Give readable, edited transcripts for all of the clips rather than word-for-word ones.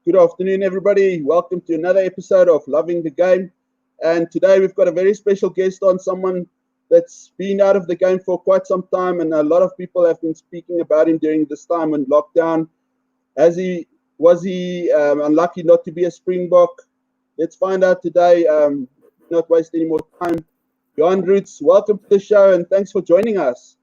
Good afternoon, everybody. Welcome to another episode of Loving the Game. And today we've got a very special guest on, someone that's been out of the game for quite some time, and a lot of people have been speaking about him during this time in lockdown. Was he unlucky not to be a Springbok? Let's find out today. Not waste any more time. Johan Roets, welcome to the show, and thanks for joining us.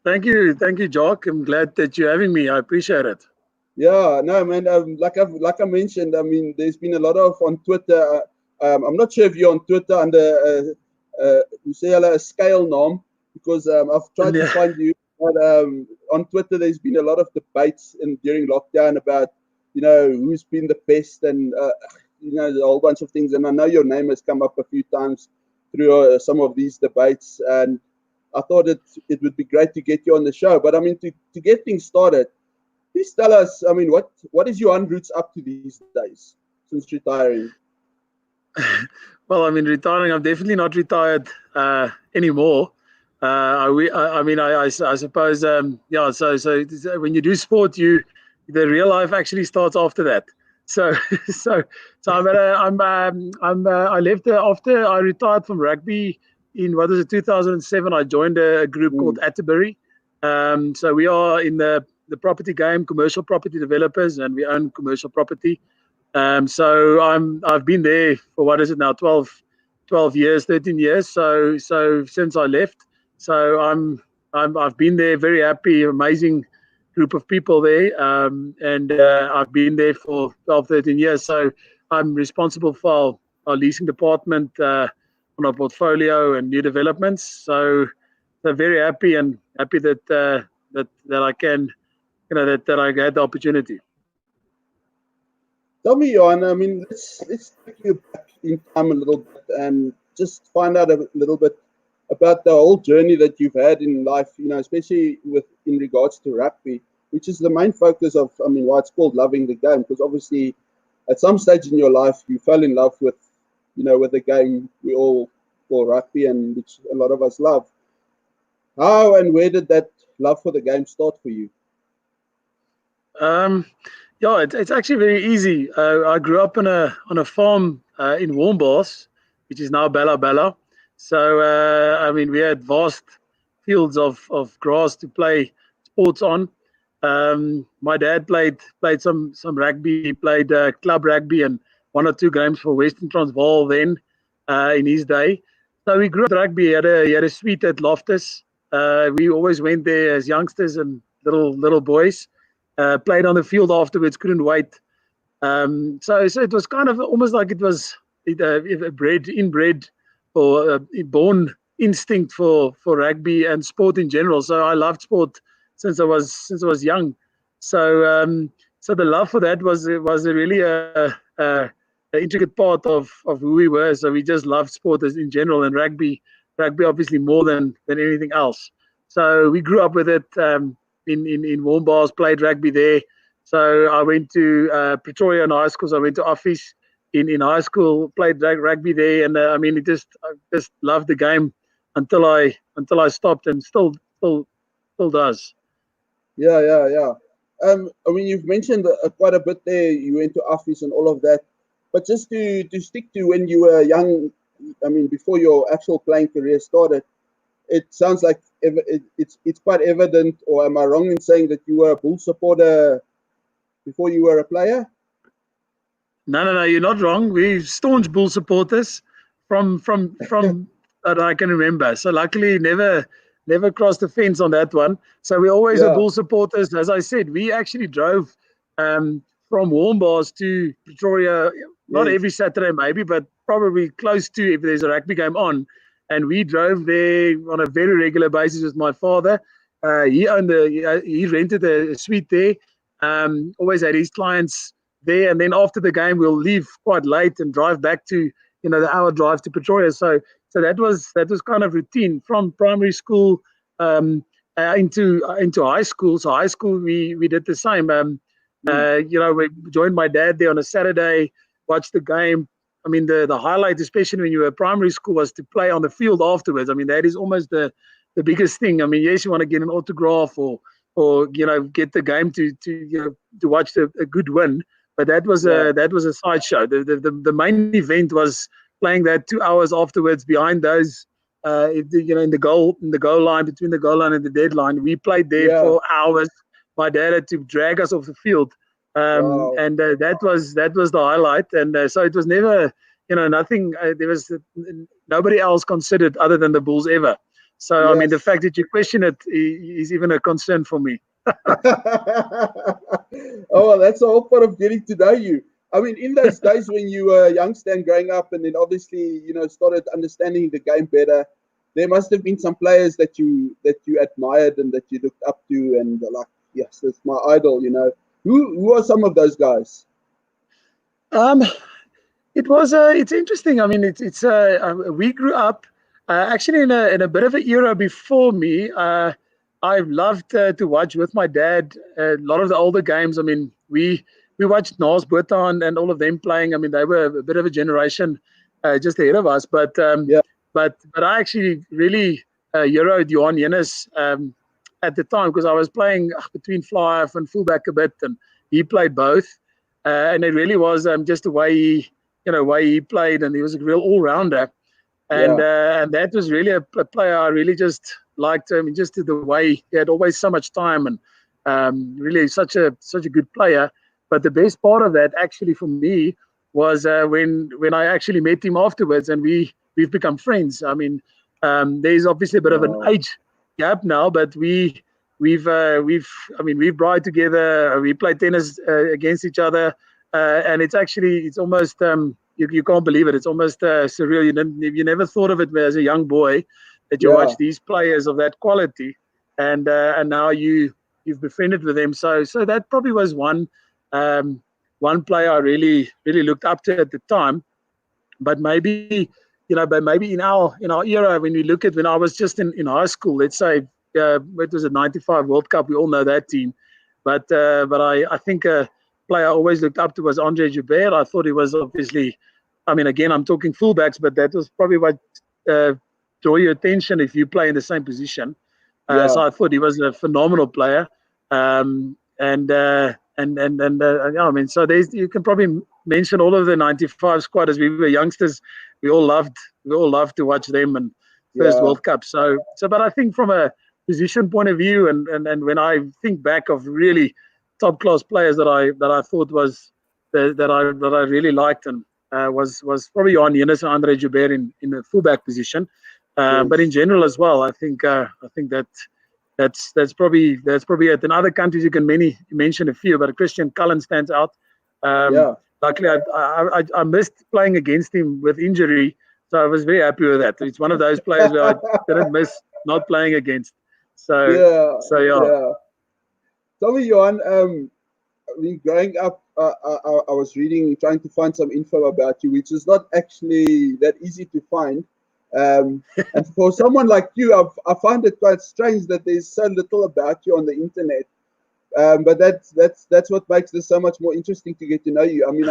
Thank you, Jock. I'm glad that you're having me. I appreciate it. Yeah, no, man. Like I mentioned, I mean, there's been a lot of on Twitter. I'm not sure if you're on Twitter under you say a scale name, because I've tried to find you. But on Twitter, there's been a lot of debates during lockdown about, who's been the best, and a whole bunch of things. And I know your name has come up a few times through some of these debates, and I thought it would be great to get you on the show. But I mean, to get things started, please tell us, I mean, what is Johan Roets up to these days since retiring? Well, I mean, retiring, I'm definitely not retired anymore. I suppose, So when you do sport, the real life actually starts after that. So I left after I retired from rugby in 2007. I joined a group called Atterbury. So we are in the property game, commercial property developers, and we own commercial property. So I've been there for, what is it now, 12 years, 13 years. So since I left, so I've been there, very happy, amazing group of people there, and I've been there for 12, 13 years. So I'm responsible for our leasing department on our portfolio and new developments. So very happy that I can, that I had the opportunity. Tell me, Johan, I mean, let's take you back in time a little bit and just find out a little bit about the whole journey that you've had in life, especially in regards to rugby, which is the main focus of, I mean, why it's called Loving the Game, because obviously at some stage in your life you fell in love with, with the game we all call rugby, and which a lot of us love. How and where did that love for the game start for you? Yeah, it's actually very easy. I grew up on a farm in Warmbars, which is now Bella. So I mean, we had vast fields of grass to play sports on. My dad played some rugby. He played club rugby and one or two games for Western Transvaal then in his day. So we grew up rugby. He had a suite at Loftus. We always went there as youngsters and little boys. Played on the field afterwards, couldn't wait. So it was kind of almost like it was inbred or born instinct for rugby and sport in general. So I loved sport since I was young. So the love for that was really a intricate part of who we were. So we just loved sport in general, and rugby obviously more than anything else. So we grew up with it. In Warmbars, played rugby there. So I went to Pretoria in high school. So I went to Office in high school, played rugby there, and I mean, I just loved the game until I stopped, and still does. Yeah. I mean, you've mentioned quite a bit there. You went to Office and all of that, but just to stick to when you were young, I mean, before your actual playing career started, it sounds like it's quite evident, or am I wrong in saying that you were a Bull supporter before you were a player? No, you're not wrong. We're staunch Bull supporters from that I can remember. So luckily, never crossed the fence on that one. So we always are Bull supporters. As I said, we actually drove from Warmbars to Pretoria, not every Saturday maybe, but probably close to, if there's a rugby game on. And we drove there on a very regular basis with my father. He rented a suite there. Always had his clients there, and then after the game, we'll leave quite late and drive back to the hour drive to Pretoria. So that was kind of routine from primary school into high school. So high school we did the same. We joined my dad there on a Saturday, watched the game. I mean, the highlight, especially when you were primary school, was to play on the field afterwards. I mean, that is almost the biggest thing. I mean, yes, you want to get an autograph or get the game to watch a good win, but that was a sideshow. The main event was playing that 2 hours afterwards behind those. In the goal line, between the goal line and the deadline, we played there for hours. My dad had to drag us off the field, and that was the highlight. And so it was never, nothing. There was nobody else considered other than the Bulls ever. So I mean, the fact that you question it is even a concern for me. Oh, that's the whole part of getting to know you. I mean, in those days when you were a youngster and growing up, and then obviously, started understanding the game better, there must have been some players that you admired and that you looked up to, and like, yes, that's my idol. Who are some of those guys? It's interesting. I mean, we grew up actually in a bit of an era before me. I loved to watch with my dad a lot of the older games. I mean, we watched Nas Botha and all of them playing. I mean, they were a bit of a generation just ahead of us. But I actually really Euroed Johan Roets at the time, because I was playing between fly off and fullback a bit, and he played both. And it really was just the way he played, and he was a real all-rounder. And that was really a player I really just liked. I mean, just the way he had always so much time, and really such a good player. But the best part of that, actually, for me, was when I actually met him afterwards, and we've become friends. I mean, there's obviously a bit of an age gap now, but we've brought together. We played tennis against each other, and it's almost you can't believe it. It's almost surreal. You never thought of it as a young boy that you watch these players of that quality, and now you've befriended with them. So that probably was one player I really looked up to at the time. But maybe in our era, when we look at when I was just in high school, let's say it was a '95 World Cup. We all know that team, but I think a player I always looked up to was Andre Joubert. I thought he was obviously, I mean, again, I'm talking fullbacks, but that was probably what draw your attention if you play in the same position. So I thought he was a phenomenal player. I mean, so you can probably mention all of the '95 squad. As we were youngsters, we all loved to watch them and first World Cup. So, but I think from a position point of view, and when I think back of really top class players that I thought was that I really liked, and was probably Johan Roets and Andre Joubert in the fullback position. But in general as well, I think that's probably it. In other countries, you can mention a few, but Christian Cullen stands out. Luckily, I missed playing against him with injury, so I was very happy with that. It's one of those players where I didn't miss not playing against. So Tell me, Johan, I mean, growing up, I was trying to find some info about you, which is not actually that easy to find. And for someone like you, I find it quite strange that there's so little about you on the internet. But that's what makes this so much more interesting to get to know you. I mean,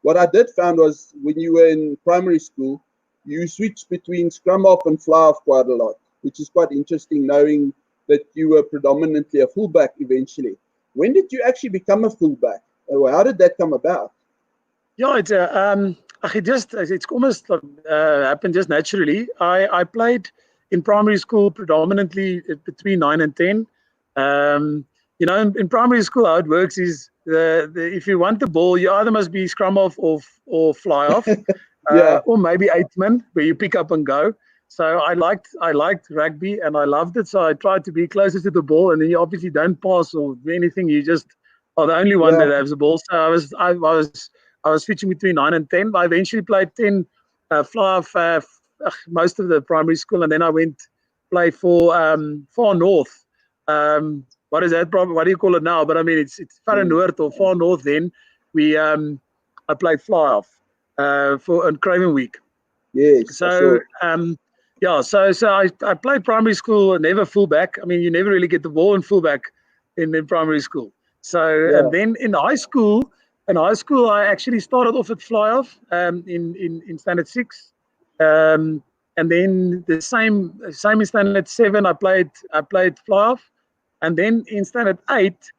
what I did find was when you were in primary school, you switched between scrum half and fly half quite a lot, which is quite interesting, knowing that you were predominantly a fullback eventually. When did you actually become a fullback? How did that come about? Yeah, it's almost happened just naturally. I played in primary school predominantly between 9 and 10. In primary school, how it works is if you want the ball, you either must be scrum off or fly off, or maybe 8-man, where you pick up and go. So I liked rugby and I loved it. So I tried to be closer to the ball, and then you obviously don't pass or do anything. You just are the only one that has the ball. So I was switching between 9 and 10. I eventually played 10 fly off most of the primary school, and then I went play for Far North. What is that? What do you call it now? But I mean, it's Far North or Far North. Then I played fly off on Craven Week. Yes. So so I played primary school, never fullback. I mean, you never really get the ball in fullback in primary school. So and then in high school, I actually started off at fly off in standard 6, and then the same in standard 7. I played fly off, and then in standard 8,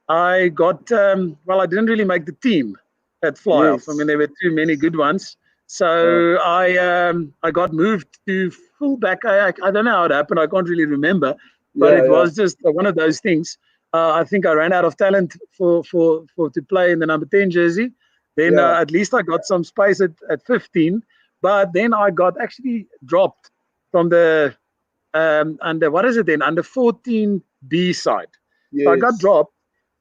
I got I didn't really make the team at fly off. I mean, Yes. there were too many good ones. Yeah. So I got moved to fullback. I don't know how it happened. I can't really remember, but Yeah. it Yeah. was just one of those things. I think I ran out of talent for to play in the number 10 jersey. Then Yeah. at least I got some space at 15. But then I got actually dropped from the under what is it then under 14 B side. So I got Yes. dropped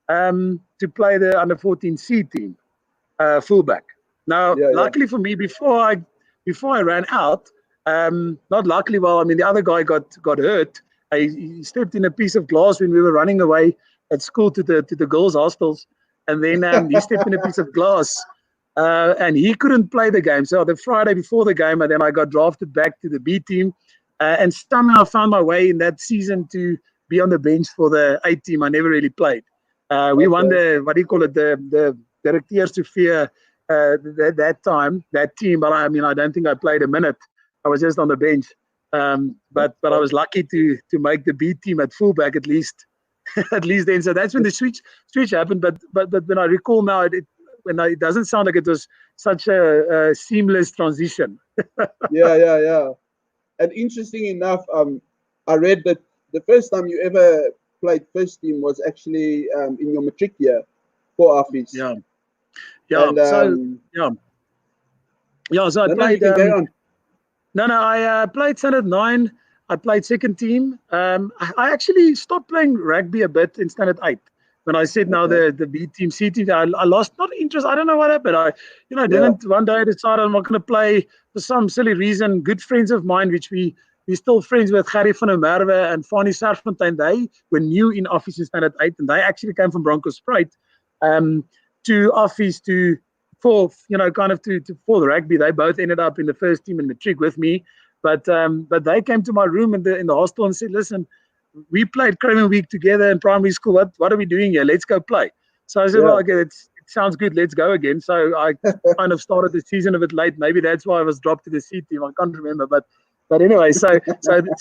to play the under 14C team, fullback. Now, Yeah. Yeah. luckily for me, before I ran out, not luckily, well, I mean, the other guy got hurt. He stepped in a piece of glass when we were running away at school to the girls' hostels, and then he stepped in a piece of glass. And he couldn't play the game. So the Friday before the game, and then I got drafted back to the B team, and somehow found my way in that season to be on the bench for the A team. I never really played. We won Okay. the what do you call it the Directeur Sophia that team, but I mean I don't think I played a minute. I was just on the bench, but I was lucky to make the B team at fullback at least at least then. So that's when the switch happened. But when I recall now, it doesn't sound like it was such a seamless transition. Yeah. Yeah. Yeah. And interesting enough, I read that the first time you ever played first team was actually in your matric year for office. Yeah, yeah. And So yeah, yeah. So I no, you played. can carry on. No. I played standard 9. I played second team. I actually stopped playing rugby a bit in standard 8. When I said now Okay. the B team, C team, I lost not interest. I don't know what happened. Yeah. Didn't one day I decided I'm not going to play for some silly reason. Good friends of mine, which we still friends with, Harry van der Merwe and Fanny Sarfontein. They were new in office in standard 8, and they actually came from Broncos-Spruit to office kind of to for the rugby. They both ended up in the first team in matric with me, but they came to my room in the hostel and said, "Listen, we played Kramer Week together in primary school. What are we doing here? Let's go play." So I said, "Well, Yeah. okay, it sounds good. Let's go again." So I kind of started the season a bit late. Maybe that's why I was dropped to the C team. I can't remember, but anyway, so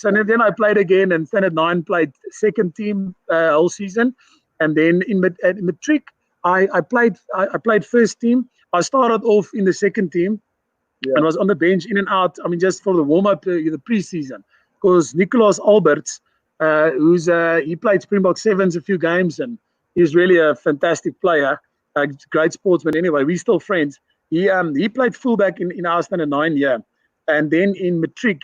then I played again, and standard 9 played second team whole season, and then in matric I played first team. I started off in the second team and Yeah. was on the bench in and out. I mean, just for the warm up, the preseason, because Nicolas Alberts, he played Springbok sevens a few games, and he's really a fantastic player, a great sportsman. Anyway, we're still friends. He played fullback in our standard 9 year, and then in matric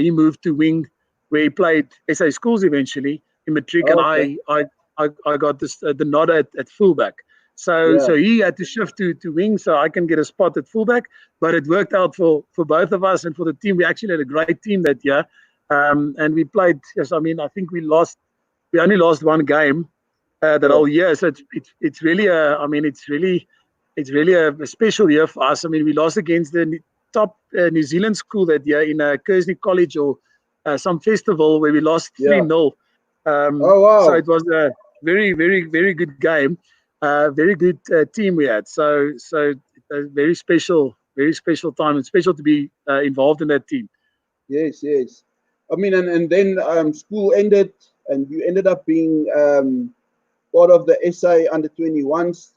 he moved to wing, where he played SA schools eventually in matric, and Okay. I got the nod at fullback. So Yeah. he had to shift to wing so I can get a spot at fullback. But it worked out for both of us and for the team. We actually had a great team that year. And we played, yes, I mean, I think we only lost one game that Oh. whole year. So it's really it's really a special year for us. I mean, we lost against the top New Zealand school that year in Kersney College or some festival where we lost Yeah. 3-0. Oh So wow. it was a very, very, very good game. Very good team we had. So a very special time, and special to be involved in that team. Yes. Yes. I mean, and then school ended, and you ended up being part of the SA under 21s,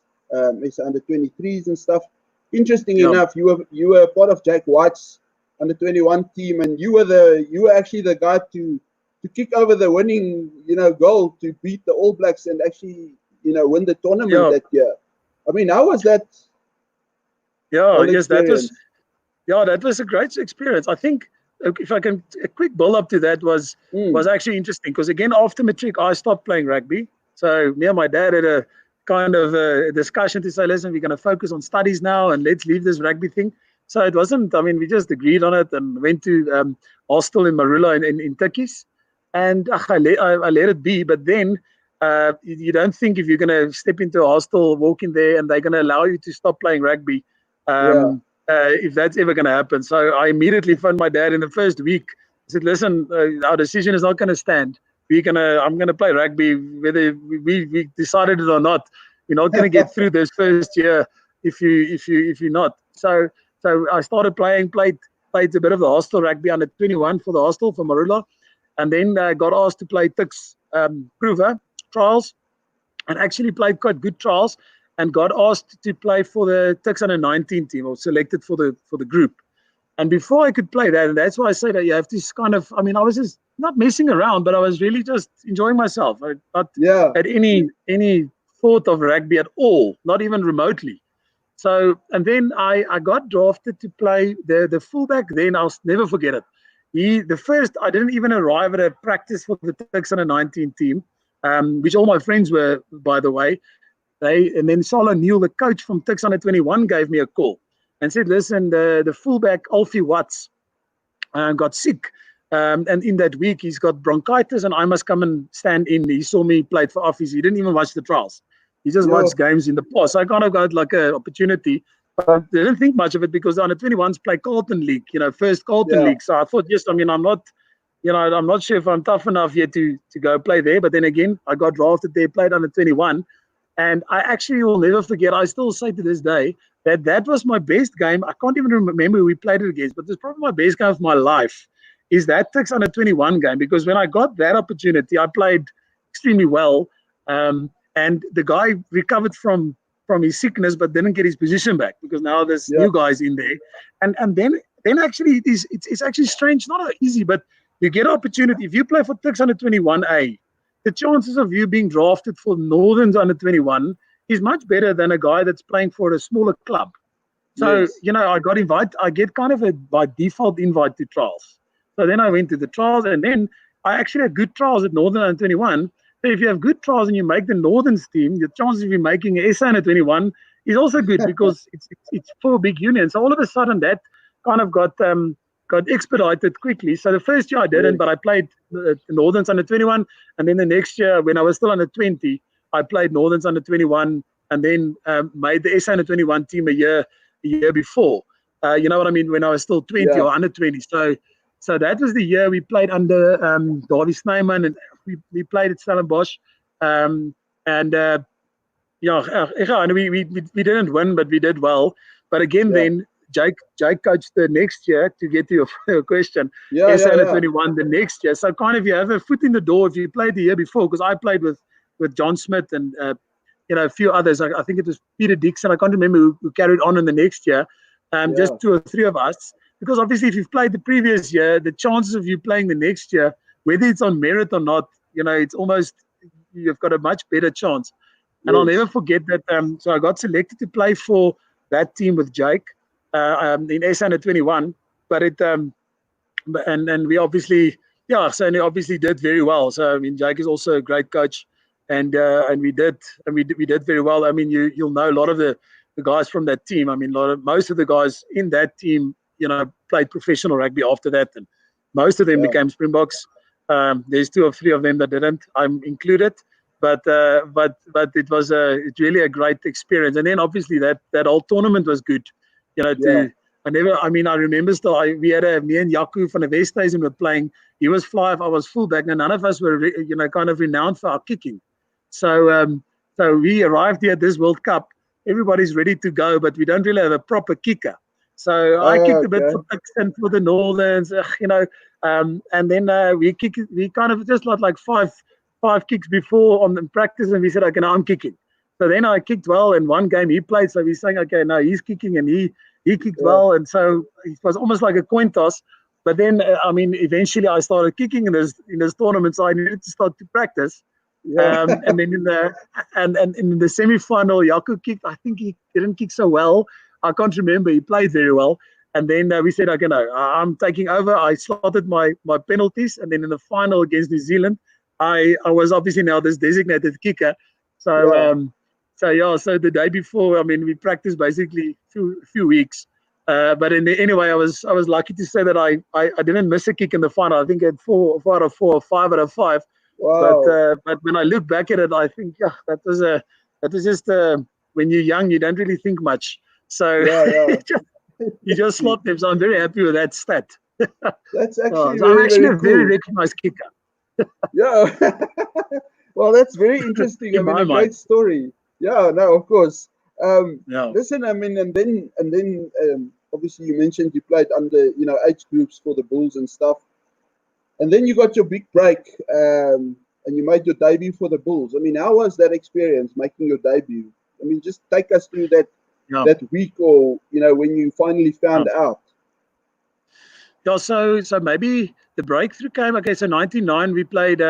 SA under 23s and stuff. Interesting Yeah. enough, you were part of Jack White's under 21 team, and you were actually the guy to kick over the winning goal to beat the All Blacks and actually win the tournament Yeah. that year. I mean, how was that Yeah. whole Yes, experience? that was a great experience. I think if I can, a quick build up to that was Mm, actually interesting because again after matric I stopped playing rugby. So me and my dad had a kind of a discussion to say, listen, we're going to focus on studies now and let's leave this rugby thing. So it wasn't. I mean, we just agreed on it and went to hostel in Marula in Turkish, and I let it be. But then you don't think if you're going to step into a hostel, walk in there, and they're going to allow you to stop playing rugby. yeah, If that's ever going to happen. So I immediately phoned my dad in the first week. I said, listen, our decision is not going to stand. I'm going to play rugby, whether we decided it or not. You're not going to get through this first year if you're not. So I started played a bit of the hostel rugby under 21 for the hostel for Marula, and then got asked to play Tuks Prover trials and actually played quite good trials and got asked to play for the Tuks under-19 team, or selected for the group. And before I could play that, and that's why I say that you have to kind of, I mean, I was just not messing around, but I was really just enjoying myself. I not Yeah. had any thought of rugby at all, not even remotely. So, and then I got drafted to play the fullback. Then I'll never forget it. I didn't even arrive at a practice for the Tuks under-19 team, which all my friends were, by the way. And then Sala Neil, the coach from Tuks under-21, gave me a call and said, "Listen, the fullback Alfie Watts got sick, and in that week he's got bronchitis, and I must come and stand in." He saw me played for Office. He didn't even watch the trials. He just Yo. watched games in the past. So I kind of got like an opportunity. But I didn't think much of it because the under-21s play Carlton League, first Carlton Yeah. League. So I thought, yes, I mean, I'm not sure if I'm tough enough yet to go play there. But then again, I got drafted there, played under-21. And I actually will never forget, I still say to this day, that was my best game. I can't even remember who we played it against, but it's probably my best game of my life, is that Tuks under-21 game. Because when I got that opportunity, I played extremely well. And the guy recovered from his sickness, but didn't get his position back because now there's Yeah. new guys in there. And then actually it's actually strange, not easy, but you get an opportunity. If you play for Tuks under-21A, the chances of you being drafted for Northern's under-21 is much better than a guy that's playing for a smaller club. So, Yes. I got invited. I get kind of a by default invite to trials. So then I went to the trials, and then I actually had good trials at Northern under-21. So if you have good trials and you make the Northern's team, your chances of you making an SA under-21 is also good because it's for a big union. So all of a sudden that kind of got expedited quickly. So the first year I didn't, Yes. but I played the Northern's under-21, and then the next year when I was still under-20, I played Northern's under-21, and then made the SA under-21 team a year before. You know what I mean? When I was still 20 Yeah. or under 20. So that was the year we played under Davie Snyman, and we played at Stellenbosch. Um, and and we didn't win, but we did well. But again, Yeah. then Jake coached the next year, to get to your question. Yeah. SA Yeah. under Yeah. 21 the next year. So kind of you have a foot in the door if you played the year before, because I played with John Smith and a few others. I think it was Peter Dixon. I can't remember who carried on in the next year. Just Yeah. two or three of us. Because obviously, if you've played the previous year, the chances of you playing the next year, whether it's on merit or not, it's almost, you've got a much better chance. And I'll never Yes. forget that. So I got selected to play for that team with Jake in SA under-21. But and we obviously, so he obviously did very well. So I mean, Jake is also a great coach, and we did very well. I mean, you'll know a lot of the guys from that team. I mean, most of the guys in that team, played professional rugby after that, and most of them Yeah. became Springboks. There's two or three of them that didn't. I'm included. But it's really a great experience. And then obviously that whole tournament was good. Yeah. I remember still, me and Yaku from the Westhuizen were playing. He was fly, I was fullback, and none of us were, kind of renowned for our kicking. So we arrived here at this World Cup. Everybody's ready to go, but we don't really have a proper kicker. So I kicked a bit Okay. for Tuks and for the Northerns, and then we kind of just like five kicks before on the practice, and we said, okay, now I'm kicking. So then I kicked well, and one game he played, so we're saying, okay, now he's kicking, and he kicked Yeah. well, and so it was almost like a coin toss. But then, eventually I started kicking in this tournament, so I needed to start to practice. Yeah. And then in the semi-final, Yaku kicked. I think he didn't kick so well. I can't remember. He played very well. And then we said, okay, no, I'm taking over. I slotted my penalties, and then in the final against New Zealand, I was obviously now this designated kicker. So Yeah. so the day before, we practiced basically a few weeks. But anyway, I was lucky to say that I didn't miss a kick in the final. I think I had 4 out of 4 or 5 out of 5. Wow. But when I look back at it, I think that was just when you're young, you don't really think much. So Yeah. Yeah. you just See, slot them. So I'm very happy with that stat. that's actually So I'm very, actually very a very cool. recognized kicker Yeah. Well, that's very interesting. I in mean, my a mind. great story. Yeah. No, of course. Yeah. Listen, I mean, and then obviously you mentioned you played under age groups for the Bulls and stuff, and then you got your big break. and you made your debut for the Bulls. I mean, how was that experience making your debut? I mean, just take us through that week, or when you finally found out. Yeah, so maybe the breakthrough came. Okay, so 99 we played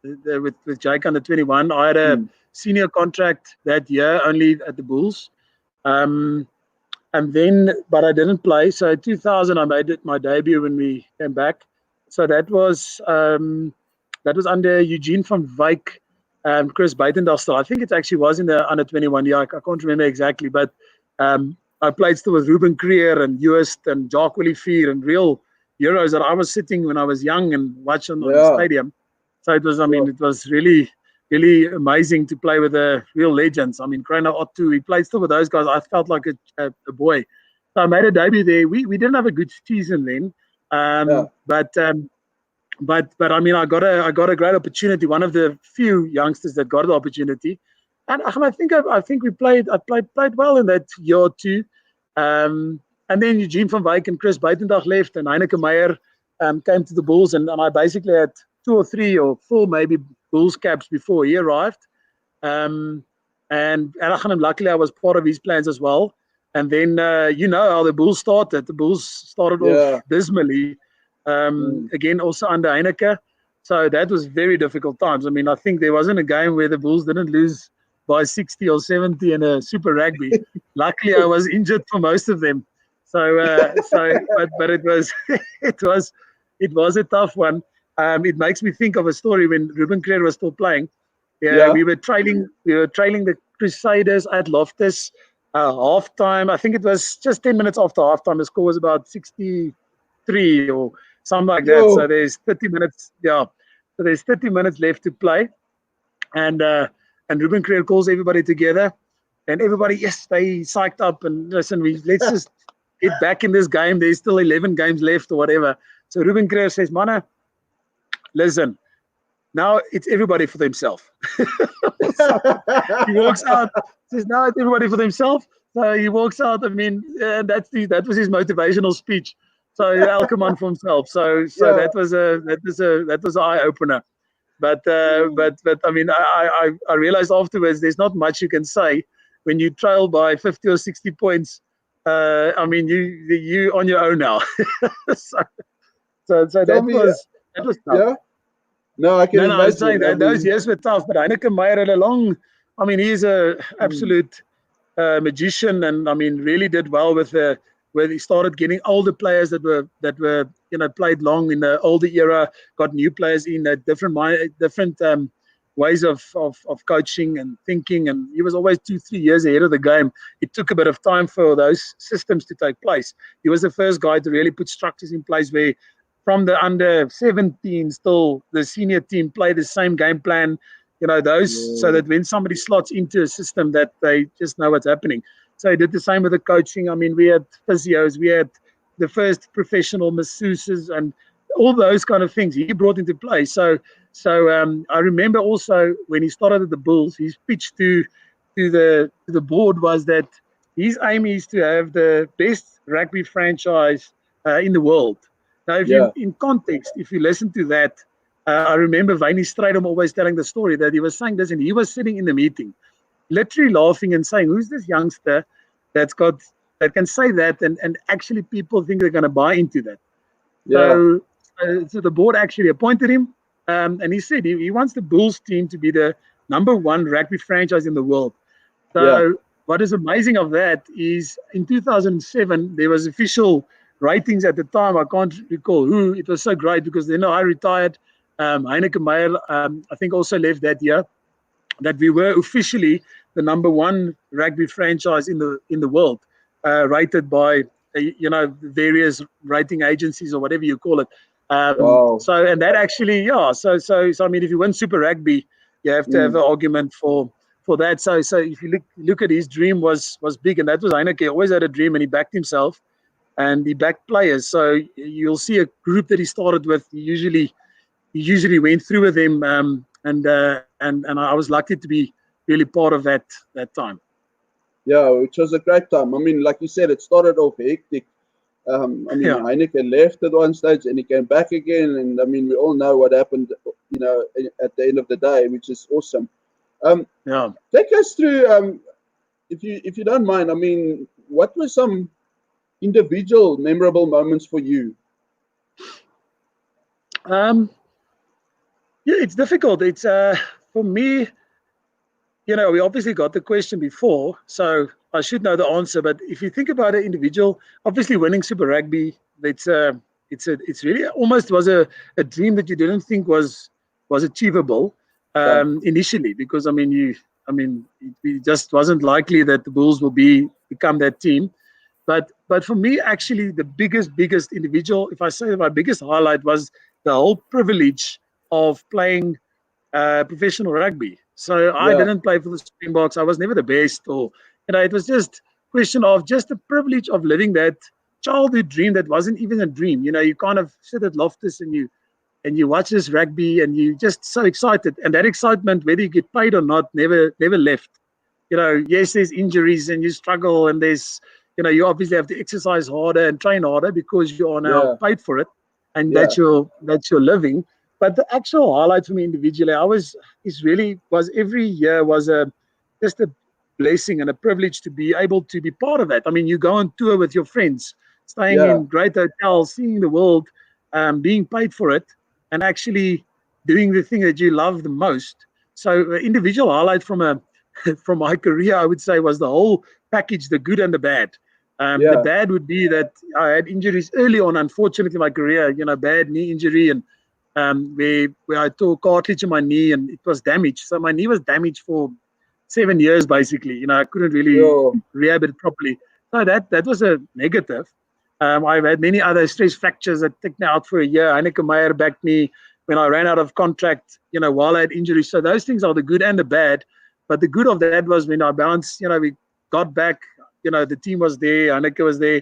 with Jake under 21. I had a senior contract that year only at the Bulls, and then but I didn't play. So 2000 I made my debut when we came back. So that was under Eugene van Wyk, Chris Buitendal still. I think it actually was in the under 21 year. I can't remember exactly, but I played still with Ruben Creer and Joost and Jacques Olivier and real heroes that I was sitting when I was young and watching on the stadium. So it was, it was really, really amazing to play with the real legends. I mean, Krona Otto, we played still with those guys. I felt like a boy. So I made a debut there. We didn't have a good season then, but I mean, I got a great opportunity. One of the few youngsters that got the opportunity, and I think I played well in that year or two. And then Eugene van Wyk and Chris Buitendal left, and Heineke Meyer came to the Bulls, and I basically had 2 or 3 or 4 maybe Bulls caps before he arrived. And luckily I was part of his plans as well. And then how the Bulls started. The Bulls started off dismally. Again, also under Heineke. So that was very difficult times. I mean, I think there wasn't a game where the Bulls didn't lose by 60 or 70 in a Super Rugby. Luckily, I was injured for most of them. But it was it was a tough one. It makes me think of a story when Ruben Creer was still playing. We were trailing the Crusaders at Loftus. Halftime, I think it was just 10 minutes after halftime. The score was about 63 or something like that. So there's 30 minutes. Yeah, so there's 30 minutes left to play, and Ruben Creer calls everybody together, and everybody, yes, they psyched up and listen. Let's just get back in this game. There's still 11 games left or whatever. So Ruben Creer says, "Manne, listen. Now it's everybody for themselves." So he walks out, says, "Now it's everybody for themselves." So he walks out. I mean, that was his motivational speech. So Elkerman for himself. So that was an eye opener. But I mean, I realized afterwards there's not much you can say when you trail by 50 or 60 points. I mean, you on your own now. so that was tough. Yeah. No, I can imagine. I was saying that those years were tough, but Heineke Meyer had a long. I mean, he's a absolute magician, and I mean, really did well with where he started getting older players that were played long in the older era, got new players in different ways of coaching and thinking, and he was always 2-3 years ahead of the game. It took a bit of time for those systems to take place. He was the first guy to really put structures in place where from the under 17 still the senior team play the same game plan, so that when somebody slots into a system that they just know what's happening. So he did the same with the coaching. I mean, we had physios, we had the first professional masseuses and all those kind of things he brought into play. So I remember also when he started at the Bulls, his pitch to the board was that his aim is to have the best rugby franchise in the world. Now, if you in context, if you listen to that, I remember Wayne Strydom always telling the story that he was saying this, and he was sitting in the meeting, literally laughing and saying, "Who's this youngster that can say that?" And actually, people think they're going to buy into that. Yeah. So the board actually appointed him, and he said he wants the Bulls team to be the #1 rugby franchise in the world. So what is amazing of that is in 2007 there was official ratings at the time. I can't recall who. It was so great because then I retired. Heineke Meyer, I think, also left that year. That we were officially the #1 rugby franchise in the world, rated by various rating agencies or whatever you call it. Wow. So and that actually, So I mean, if you win Super Rugby, you have to have an argument for that. So if you look at his dream was big, and that was Heineke. He always had a dream, and he backed himself. And he backed players. So you'll see a group that he started with. He usually went through with him, and I was lucky to be really part of that time. Yeah, which was a great time. I mean, like you said, it started off hectic. I mean, Yeah. Heineken left at one stage and he came back again. And I mean, we all know what happened, at the end of the day, which is awesome. Yeah. Take us through, if you don't mind. I mean, what were some individual memorable moments for you? Um, yeah, it's difficult. It's for me, we obviously got the question before, so I should know the answer. But if you think about an individual, obviously winning Super Rugby, it's really almost was a dream that you didn't think was achievable Yeah, initially, because it just wasn't likely that the Bulls will become that team. But for me, actually, the biggest individual, if I say my biggest highlight, was the whole privilege of playing professional rugby. So I yeah, didn't play for the Springboks. I was never the best, or it was just a question of just the privilege of living that childhood dream that wasn't even a dream. You kind of sit at Loftus and you watch this rugby and you just so excited, and that excitement, whether you get paid or not, never left. Yes, there's injuries and you struggle, and you obviously have to exercise harder and train harder because you are now yeah, paid for it, and yeah, that's your living. But the actual highlight for me individually, was every year was just a blessing and a privilege to be able to be part of that. I mean, you go on tour with your friends, staying yeah, in great hotels, seeing the world, being paid for it, and actually doing the thing that you love the most. So, individual highlight from my career, I would say, was the whole package, the good and the bad. The yeah, bad would be that I had injuries early on, unfortunately, in my career, bad knee injury, and where I tore cartilage in my knee and it was damaged. So my knee was damaged for 7 years, basically. I couldn't really yo, rehab it properly. So that was a negative. I've had many other stress fractures that took me out for a year. Heineken Meyer backed me when I ran out of contract, while I had injuries. So those things are the good and the bad. But the good of that was when I bounced, we got back, the team was there, Heineken was there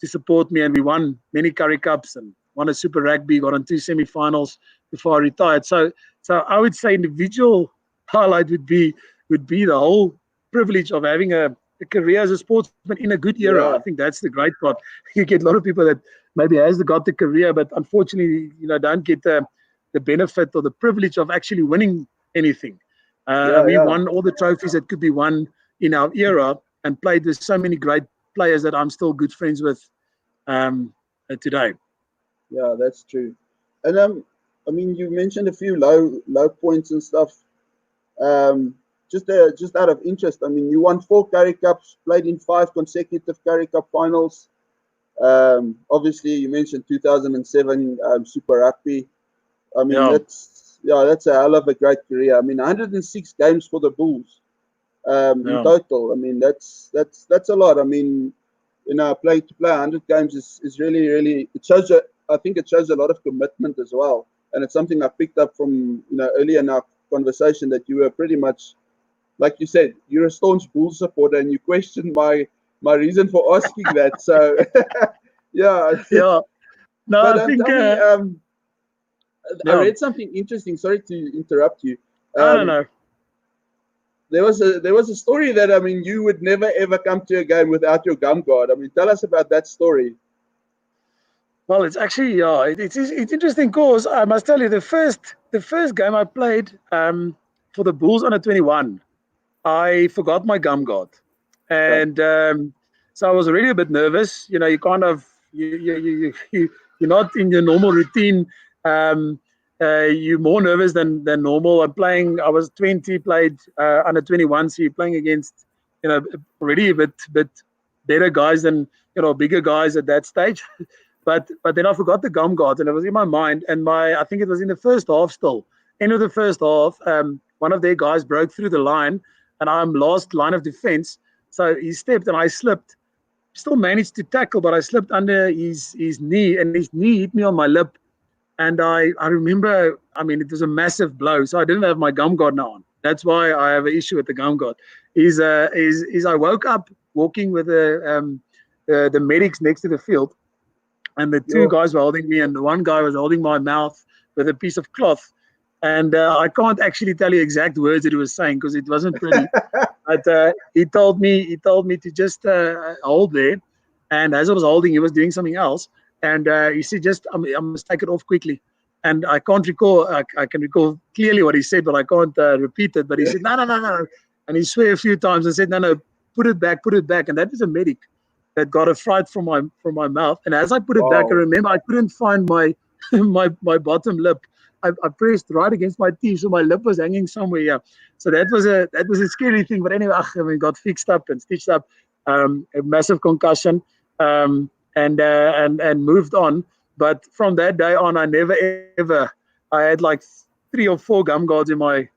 to support me, and we won many Currie Cups and won a Super Rugby, got on 2 semi-finals before I retired. So I would say individual highlight would be the whole privilege of having a career as a sportsman in a good era. I yeah, think that's the great part. You get a lot of people that maybe has got the career, but unfortunately, don't get the benefit or the privilege of actually winning anything. yeah, We yeah, won all the trophies that could be won in our era and played with so many great players that I'm still good friends with today. yeah. That's true. And I mean, you mentioned a few low points and stuff. Um, just out of interest, I mean, you won 4 Cups, played in 5 consecutive Cup finals. Obviously, you mentioned 2007 Super Rugby. I mean, Yeah, that's a hell of a great career. I mean, 106 games for the Bulls in yeah, total. I mean, that's a lot. I mean, to play 100 games is really, really, it shows I think it shows a lot of commitment as well. And it's something I picked up from, earlier in our conversation, that you were pretty much, like you said, you're a staunch Bulls supporter, and you questioned my reason for asking that. So, yeah. yeah. No, But I think tell me, I yeah. read something interesting. Sorry to interrupt you. I don't Um, know. there was a story that, I mean, you would never ever come to a game without your gum guard. I mean, tell us about that story. Well, it's actually it's interesting because I must tell you the first game I played for the Bulls under 21, I forgot my gum guard, Yeah, and so I was already a bit nervous. You kind of you're not in your normal routine. Um, you're more nervous than normal. I'm playing. I was 20, played under 21, so you're playing against already a bit better guys than bigger guys at that stage. But then I forgot the gum guards, and it was in my mind. And I think it was in the first half still. End of the first half, one of their guys broke through the line, and I'm last line of defense. So he stepped and I slipped. Still managed to tackle, but I slipped under his knee, and his knee hit me on my lip. And I remember, I mean, it was a massive blow. So I didn't have my gum guard now on. That's why I have an issue with the gum guard. Is I woke up walking with the medics next to the field, and the two yo, guys were holding me, and the one guy was holding my mouth with a piece of cloth. And I can't actually tell you exact words that he was saying because it wasn't pretty. But he told me to just hold there, And as I was holding, he was doing something else. And he said, just, I must take it off quickly. And I can't recall, I can recall clearly what he said, but I can't repeat it. But he said, no, no, no, no. And he swore a few times and said, no, no, put it back, put it back. And that was a medic that got a fright from my mouth. And as I put it back, I remember I couldn't find my my bottom lip. I pressed right against my teeth, so my lip was hanging somewhere. Yeah, so that was a scary thing. But anyway, got fixed up and stitched up. A massive concussion, and moved on. But from that day on, I never ever. I had like 3 or 4 gum guards in my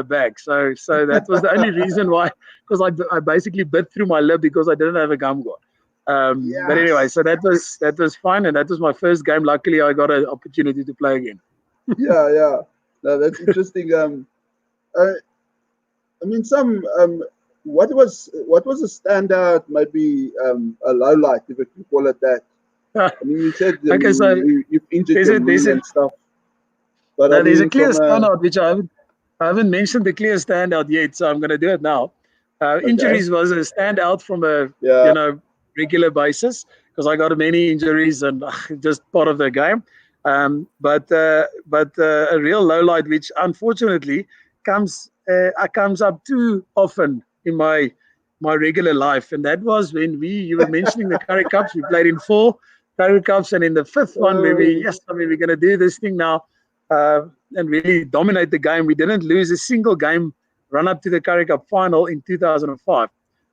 bag. So that was the only reason why, because I basically bit through my lip because I didn't have a gum guard. But anyway, so that was fun, and that was my first game. Luckily, I got an opportunity to play again. Yeah. No, that's interesting. I mean, what was a standout, maybe a low light, if you can call it that. I mean, you said Okay, so you've injured your knee and stuff. But now, there's a clear standout, which I haven't mentioned the clear standout yet, so I'm going to do it now. Injuries was a standout from a regular basis, because I got many injuries and just part of the game. But a real low light, which unfortunately comes up too often in my regular life, and that was when you were mentioning the Currie Cups. We played in 4 Currie Cups, and in the 5th one, where we're going to do this thing now. And really dominate the game. We didn't lose a single game run up to the Currie Cup final in 2005.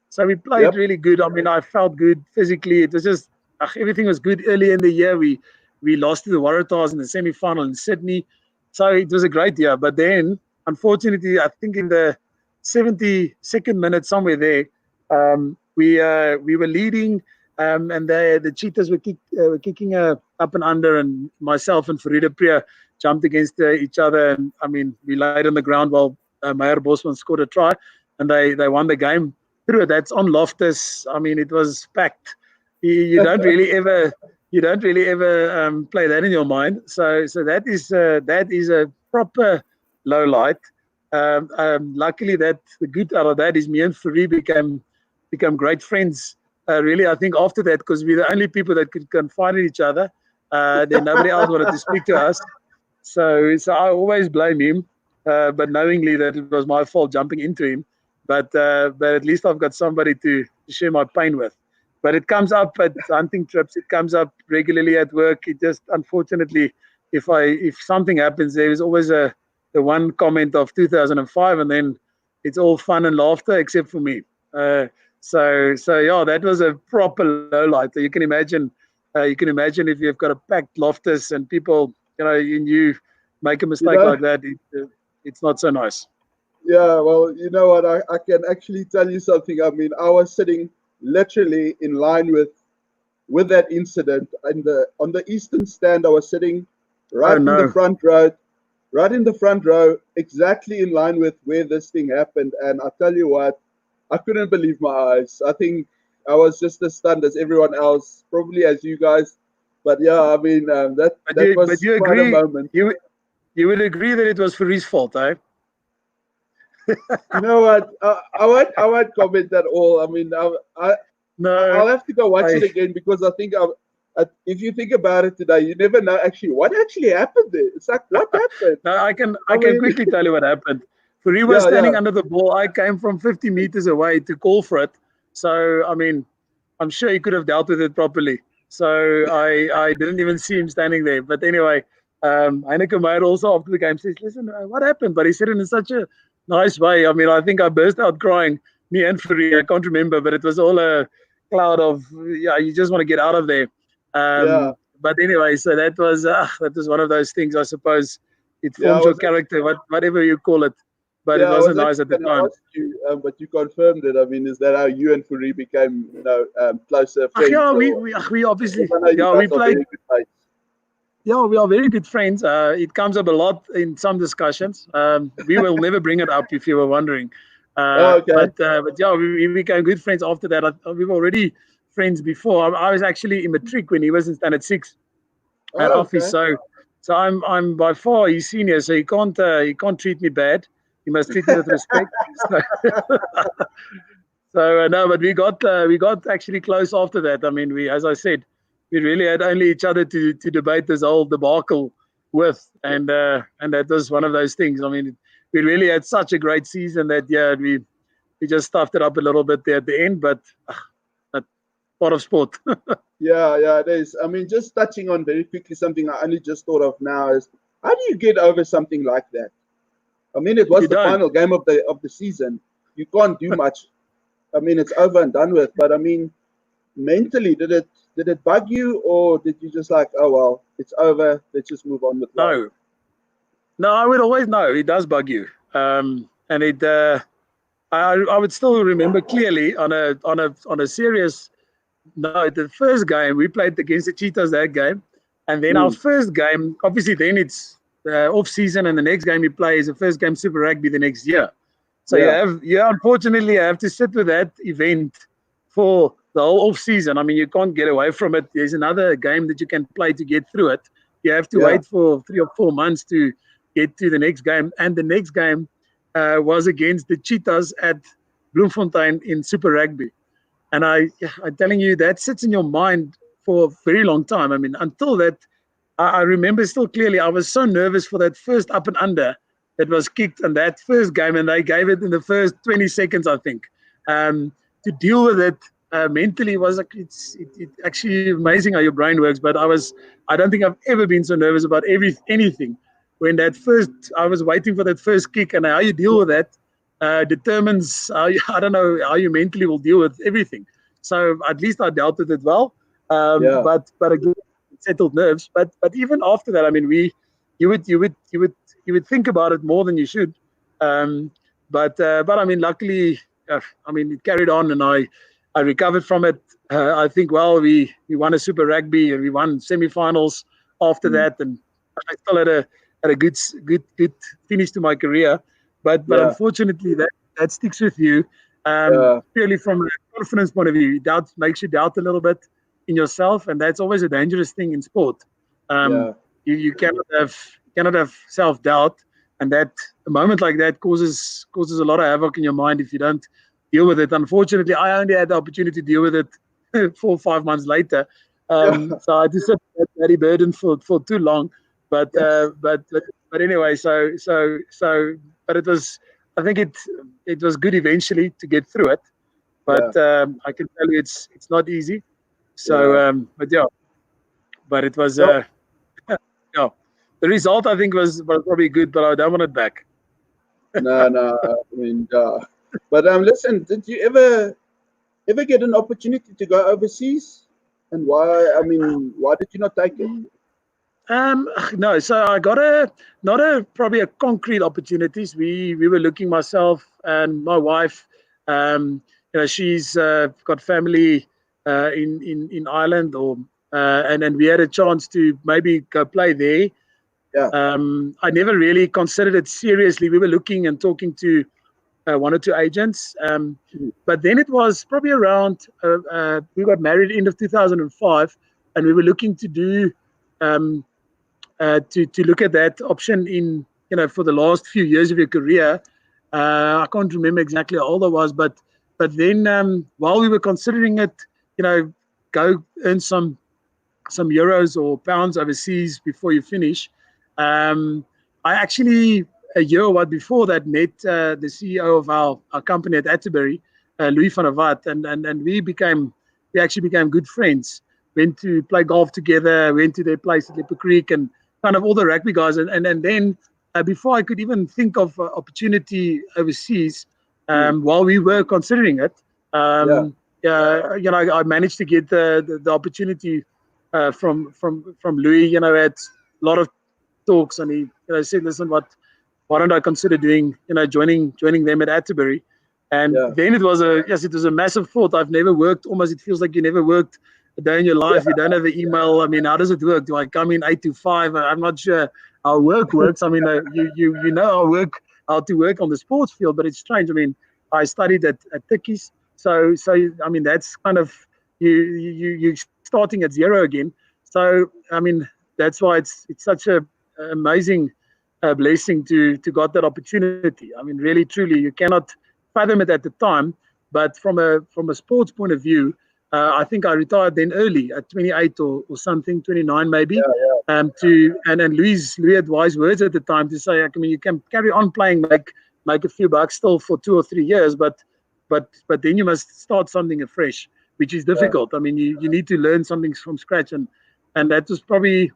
So we played really good. I mean, I felt good physically. It was just everything was good early in the year. We lost to the Waratahs in the semi-final in Sydney. So it was a great year. But then, unfortunately, I think in the 72nd minute, somewhere there, we were leading, and the Cheetahs were kicking up and under, and myself and Farida Priya jumped against each other, and I mean, we laid on the ground while Meyer Bosman scored a try, and they won the game through it. That's on Loftus. I mean, it was packed. You don't really ever play that in your mind. So that is a proper low light. Luckily, that the good out of that is me and Fourie become great friends. Really, I think after that, because we're the only people that could confide in each other. Then nobody else wanted to speak to us. So I always blame him, but knowingly that it was my fault jumping into him. But at least I've got somebody to share my pain with. But it comes up at hunting trips. It comes up regularly at work. It just, unfortunately, if something happens, there is always the one comment of 2005, and then it's all fun and laughter except for me. So yeah, that was a proper low light. You can imagine if you've got a packed Loftus and people, you make a mistake like that, it's not so nice. Yeah, well, you know what? I can actually tell you something. I mean, I was sitting literally in line with that incident, and on the eastern stand, I was sitting right in the front row, exactly in line with where this thing happened. And I tell you what, I couldn't believe my eyes. I think I was just as stunned as everyone else, probably as you guys. But yeah, I mean, that was quite a moment. You would agree that it was Faurie's fault, eh? You know what? I won't comment at all. I mean, I'll have to go watch it again, because I think if you think about it today, you never know what actually happened there. It's like, what happened? No, I can quickly tell you what happened. Fourie was standing under the ball. I came from 50 meters away to call for it. So, I mean, I'm sure he could have dealt with it properly. So I didn't even see him standing there. But anyway, Heineke Meyer also after the game says, listen, what happened? But he said it in such a nice way. I mean, I think I burst out crying, me and Fourie. I can't remember, but it was all a cloud of, you just want to get out of there. But anyway, so that was one of those things, I suppose. It forms your character, whatever you call it. But it wasn't nice at the time. But you confirmed it. I mean, is that how you and Fourie became, closer friends? We obviously, we played. Yeah, we are very good friends. It comes up a lot in some discussions. We will never bring it up if you were wondering. But yeah, we became good friends after that. We were already friends before. I was actually in matric when he was in standard 6 at office. So I'm by far his senior. So he can't treat me bad. He must treat me with respect. So no, but we got actually close after that. I mean, as I said, we really had only each other to debate this whole debacle with, and that was one of those things. I mean, we really had such a great season that we just stuffed it up a little bit there at the end, but that's part of sport. Yeah, it is. I mean, just touching on very quickly something I only just thought of now is how do you get over something like that? I mean, it was You the don't. final game of the season. You can't do much. I mean, it's over and done with. But I mean, mentally, did it bug you, or did you just like, oh well, it's over. Let's just move on with life? No, I would always know it does bug you, and it. I would still remember clearly on a serious note. The first game we played against the Cheetahs that game, and then our first game. Obviously, then it's off season, and the next game you play is the first game Super Rugby the next year. So unfortunately, you have to sit with that event for the whole off season. I mean, you can't get away from it. There's another game that you can play to get through it. You have to wait for 3 or 4 months to get to the next game, and the next game was against the Cheetahs at Bloemfontein in Super Rugby. And I'm telling you, that sits in your mind for a very long time. I mean, until that, I remember still clearly, I was so nervous for that first up and under that was kicked in that first game, and they gave it in the first 20 seconds, I think. To deal with it mentally was like, it's actually amazing how your brain works. But I don't think I've ever been so nervous about anything. When I was waiting for that first kick, and how you deal with that determines I don't know how you mentally will deal with everything. So at least I dealt with it well. But again, settled nerves. But even after that, I mean, you would think about it more than you should. But I mean, luckily, I mean, it carried on, and I recovered from it. I think we won a Super Rugby, and we won semi-finals after that, and I still had a good finish to my career. But unfortunately, that sticks with you purely from a confidence point of view. Doubt makes you doubt a little bit in yourself, and that's always a dangerous thing in sport. You cannot have self-doubt, and that a moment like that causes a lot of havoc in your mind if you don't deal with it. Unfortunately, I only had the opportunity to deal with it 4 or 5 months later, so I just had that bloody burden for too long. But anyway, but it was, I think it was good eventually to get through it. But I can tell you it's not easy. So but it was the result I think was probably good, but I don't want it back. No, I mean, but listen, did you ever get an opportunity to go overseas? And why? I mean, why did you not take it? No, so I got probably a concrete opportunities. We were looking, myself and my wife. She's got family in Ireland, and then we had a chance to maybe go play there. I never really considered it seriously. We were looking and talking to 1 or 2 agents, but then it was probably around. We got married end of 2005, and we were looking to do. To look at that option in for the last few years of your career. I can't remember exactly how old I was, but then while we were considering it, go earn some euros or pounds overseas before you finish. I actually a year or what before that met the CEO of our company at Atterbury, Louis van der Walt, and we actually became good friends. Went to play golf together, went to their place at Lipper Creek, and kind of all the rugby guys. And then before I could even think of opportunity overseas, while we were considering it, I managed to get the opportunity from Louis. I had a lot of talks, and he said, "Listen, why don't I consider doing joining them at Atterbury?" And then it was a massive thought. I've never worked. Almost it feels like you never worked a day in your life. You don't have an email. I mean, how does it work? Do I come in 8 to 5? I'm not sure how work works. I mean, you know how to work on the sports field, but it's strange. I mean, I studied at Tikkies, so I mean that's kind of you starting at zero again. So I mean that's why it's such a amazing blessing to got that opportunity. I mean, really, truly, you cannot fathom it at the time, But from a sports point of view, I think I retired then early at 28 or something, 29 maybe. And Louis had wise words at the time to say, I mean, you can carry on playing, make a few bucks still for 2 or 3 years, but then you must start something afresh, which is difficult. I mean, you need to learn something from scratch, and that was probably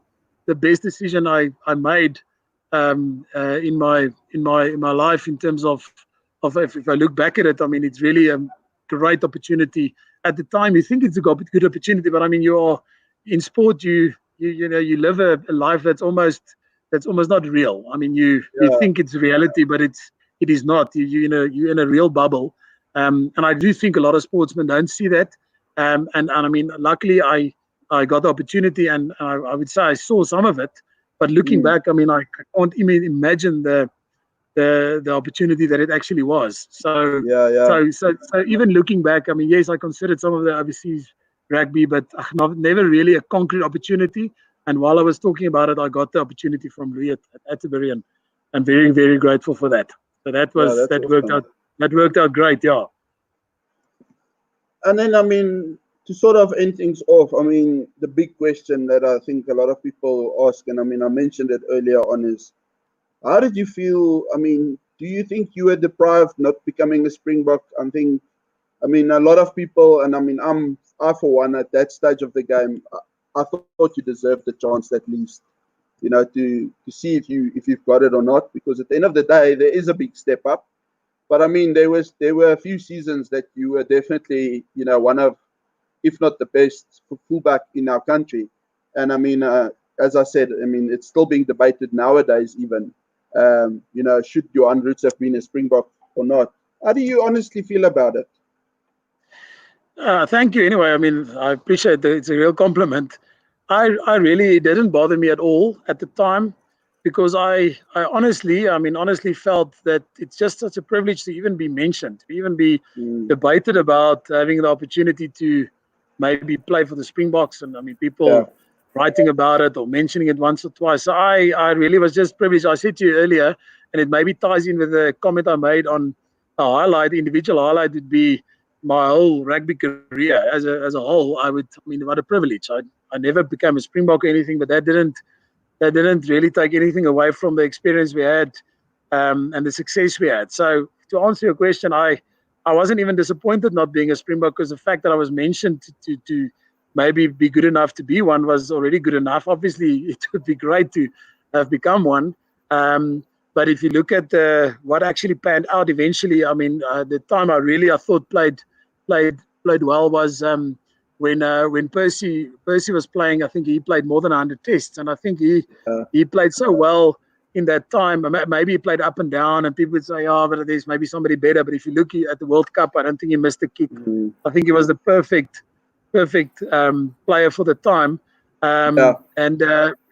the best decision I made in my life in terms of if I look back at it. I mean, it's really a great opportunity. At the time, you think it's a good opportunity, but I mean, you are in sport. You live a life that's almost not real. I mean, you think it's reality, but it is not. You're in a real bubble, and I do think a lot of sportsmen don't see that. And I mean, luckily, I got the opportunity, and I would say I saw some of it. But looking back, I mean, I can't even imagine the opportunity that it actually was. So even looking back, I mean, yes, I considered some of the overseas rugby, but never really a concrete opportunity. And while I was talking about it, I got the opportunity from Louis at Atterbury, and I'm very, very grateful for that. So that worked out. That worked out great, yeah. And then, I mean, to sort of end things off, I mean, the big question that I think a lot of people ask, and I mean, I mentioned it earlier on, is how did you feel? I mean, do you think you were deprived not becoming a Springbok? I mean, a lot of people, and I mean, I for one, at that stage of the game, I thought you deserved the chance at least, to see if you've got it or not. Because at the end of the day, there is a big step up. But I mean, there were a few seasons that you were definitely, one of, if not the best fullback in our country. And I mean, as I said, I mean, it's still being debated nowadays even, should Johan Roets have been a Springbok or not? How do you honestly feel about it? Thank you. Anyway, I mean, I appreciate that. It's a real compliment. I really, it didn't bother me at all at the time, because I honestly felt that it's just such a privilege to even be mentioned, to even be debated about having the opportunity to maybe play for the Springboks. And I mean, people writing about it or mentioning it once or twice. So I really was just privileged. I said to you earlier, and it maybe ties in with the comment I made on a highlight. Individual highlight would be my whole rugby career as a whole. I mean, what a privilege. I never became a Springbok or anything, but that didn't really take anything away from the experience we had, and the success we had. So to answer your question, I wasn't even disappointed not being a Springbok, because the fact that I was mentioned to maybe be good enough to be one was already good enough. Obviously, it would be great to have become one. But if you look at what actually panned out eventually, I mean, the time I thought played well was when Percy was playing. I think he played more than 100 tests, and I think he played so well in that time. Maybe he played up and down, and people would say, "Oh, but there's maybe somebody better." But if you look at the World Cup, I don't think he missed a kick. I think he was the perfect player for the time. And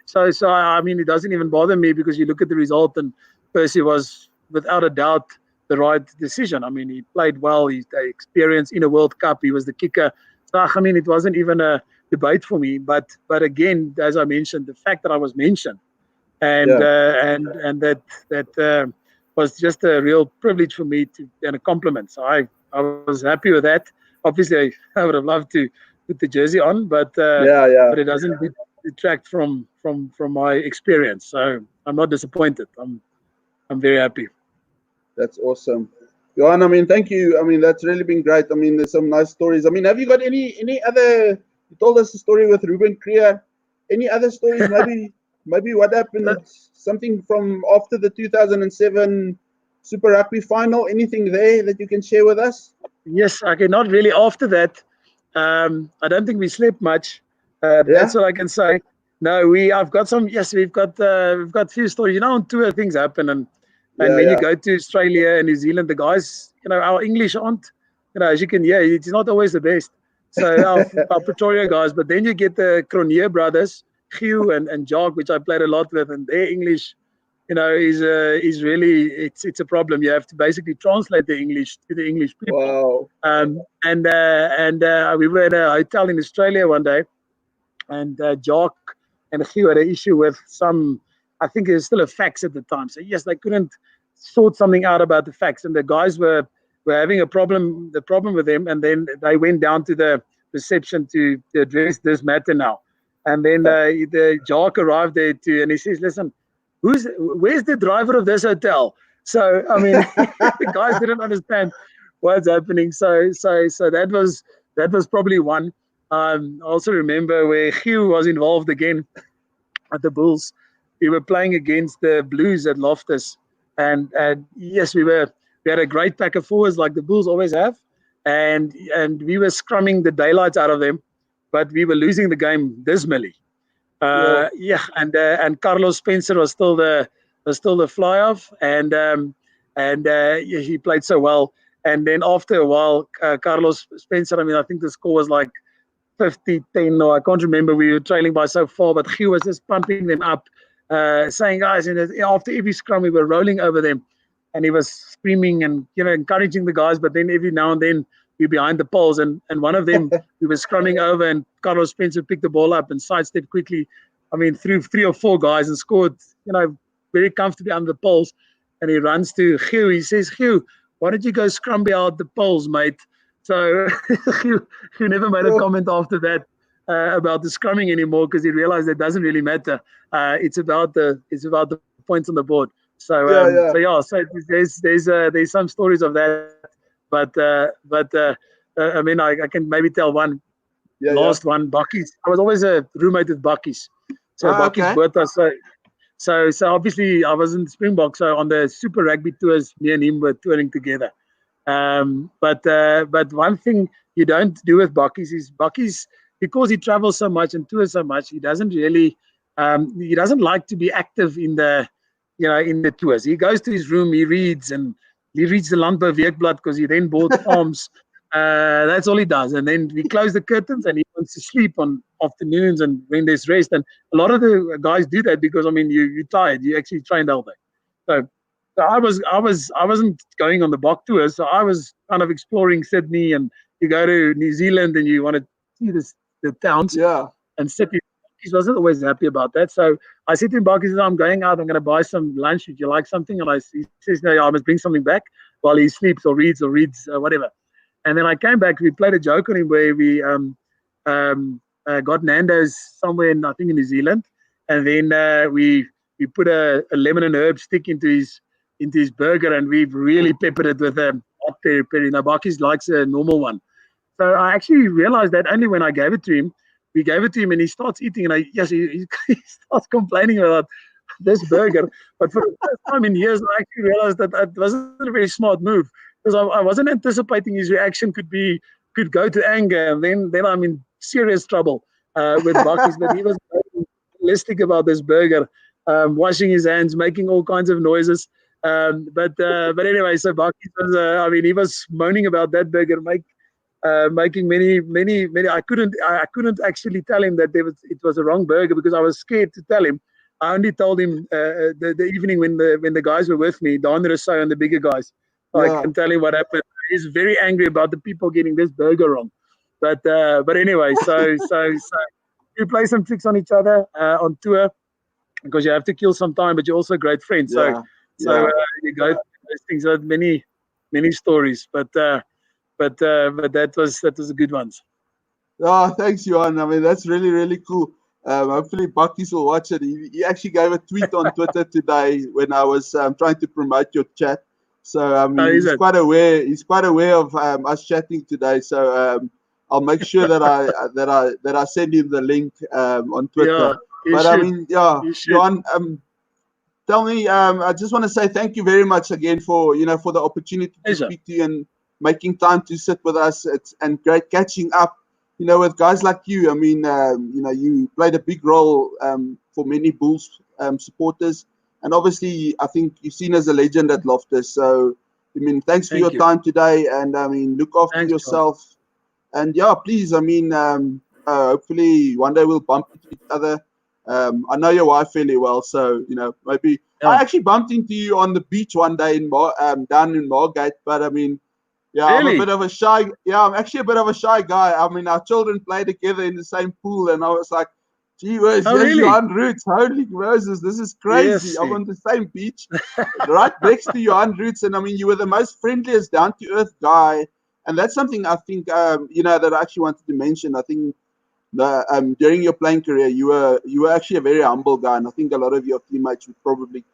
so I mean, it doesn't even bother me, because you look at the result, and Percy was without a doubt the right decision. I mean, he played well. He's the experience in a World Cup. He was the kicker. So I mean, it wasn't even a debate for me. But again, as I mentioned, the fact that I was mentioned, and that was just a real privilege for me and a compliment. So I was happy with that. Obviously, I would have loved to put the jersey on, but it doesn't detract from my experience. So I'm not disappointed. I'm very happy. That's awesome. Johan, I mean, thank you. I mean, that's really been great. I mean, there's some nice stories. I mean, have you got any other? You told us a story with Ruben Krier. Any other stories? Maybe what happened? Something from after the 2007 Super Rugby final? Anything there that you can share with us? Yes, okay. Not really. After that, I don't think we slept much. That's what I can say. No, I've got some. Yes, we've got a few stories. You know, on tour things happen, and when you go to Australia and New Zealand, the guys, our English aren't, as you can hear, it's not always the best. So our Pretoria guys, but then you get the Cronje brothers, Hugh and Jock, which I played a lot with, and their English, is really, it's a problem. You have to basically translate the English to the English people. Wow. And we were at a hotel in Australia one day, and Jock and Hugh had an issue with some. I think there's still a fax at the time. So yes, they couldn't sort something out about the fax, and the guys were were having the problem with them, and then they went down to the reception to address this matter now. And then the Jock arrived there too, and he says, "Listen, where's the driver of this hotel?" So I mean, the guys didn't understand what's happening. So that was probably one. I also remember where Hugh was involved again at the Bulls. We were playing against the Blues at Loftus, and yes, we had a great pack of forwards like the Bulls always have, and we were scrumming the daylights out of them, but we were losing the game dismally. And Carlos Spencer was still the fly off, and he played so well. And then after a while, Carlos Spencer, I mean, I think the score was like 50-10, or I can't remember. We were trailing by so far, but he was just pumping them up, saying, guys, and after every scrum, we were rolling over them, and he was screaming and encouraging the guys. But then every now and then, we behind the poles, and one of them we were scrumming over, and Carlos Spencer picked the ball up and sidestepped quickly. I mean, through 3 or 4 guys and scored, very comfortably under the poles. And he runs to Hugh. He says, "Hugh, why don't you go scrum behind the poles, mate?" So Hugh never made a comment after that about the scrumming anymore, because he realized it doesn't really matter. It's about the points on the board. So there's some stories of that, but I mean, I can maybe tell one. Last one, Bucky's. I was always a roommate with Bucky's. So Bucky's birthday. So obviously I was in Springbok. So on the Super Rugby tours, me and him were touring together. But one thing you don't do with Bucky's is because he travels so much and tours so much, he doesn't really he doesn't like to be active in the tours. He goes to his room, he reads the Landbou Weekblad, because he then bought farms. That's all he does. And then we close the curtains, and he wants to sleep on afternoons and when there's rest. And a lot of the guys do that because, I mean, you're tired. You actually trained all day. So I wasn't going on the Bok tours. So I was kind of exploring Sydney, and you go to New Zealand and you want to see the towns. Yeah. And Sydney, he wasn't always happy about that. So I said to him, "Bucky, I'm going out. I'm going to buy some lunch. Would you like something?" And he says, "No, I must bring something back," while he sleeps or reads whatever. And then I came back. We played a joke on him where we got Nando's somewhere I think in New Zealand, and then we put a lemon and herb stick into his burger, and we've really peppered it with a hot peri peri. Now Bucky's likes a normal one, so I actually realized that only when I gave it to him. We gave it to him, and he starts eating, and he starts complaining about this burger. But for the first time in years, I actually realized that wasn't a very smart move, because I wasn't anticipating his reaction could go to anger, and then I'm in serious trouble with Bucky's. But he was very realistic about this burger, washing his hands, making all kinds of noises. But anyway, so Bucky's was, he was moaning about that burger, making many. I couldn't actually tell him that it was a wrong burger, because I was scared to tell him. I only told him the evening when the guys were with me, Don Rousseau and the bigger guys. I can tell him what happened. He's very angry about the people getting this burger wrong. But anyway, so you play some tricks on each other on tour, because you have to kill some time, but you're also great friends. So you go through those things. There are many stories, but that was a good one. Oh, thanks, Johan. I mean, that's really, really cool. Hopefully Bucky's will watch it. He actually gave a tweet on Twitter today when I was trying to promote your chat. So he's quite aware. He's quite aware of us chatting today. So I'll make sure that I send him the link on Twitter. Johan, tell me. I just want to say thank you very much again for the opportunity to speak to you and making time to sit with us. And great catching up. With guys like you. I mean, you played a big role for many Bulls supporters. And obviously, I think you're seen as a legend at Loftus. So, I mean, thanks for your time today. And, I mean, look after yourself. John. And, please, I mean, hopefully one day we'll bump into each other. I know your wife fairly well. So, maybe. Yeah. I actually bumped into you on the beach one day down in Margate. But, I mean, really? I'm a bit of a shy. Yeah, I'm actually a bit of a shy guy. I mean, our children play together in the same pool. And I was like, Gee whiz, Oh, yes, really? Johan Roets. Holy Moses, this is crazy. Yes. I'm on the same beach, right next to Johan Roets. And I mean, you were the most friendliest, down to earth guy. And that's something I think, that I actually wanted to mention. I think during your playing career, you were actually a very humble guy. And I think a lot of your teammates would probably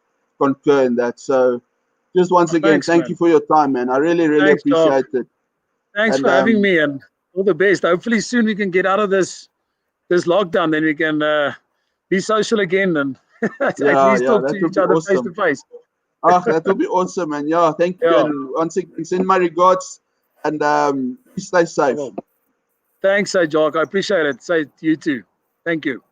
concur in that. So just once again, Thanks, thank man. you for your time, man. I really, really Thanks, Doc. appreciate it. Thanks And for having me, and all the best. Hopefully soon we can get out of this lockdown, then we can be social again and at least yeah, talk to that would each be other face to awesome. face. That will be awesome, man. Yeah, thank you. Yeah. And once again, send my regards and please stay safe. Thanks, Jock. I appreciate it. Say you too. Thank you.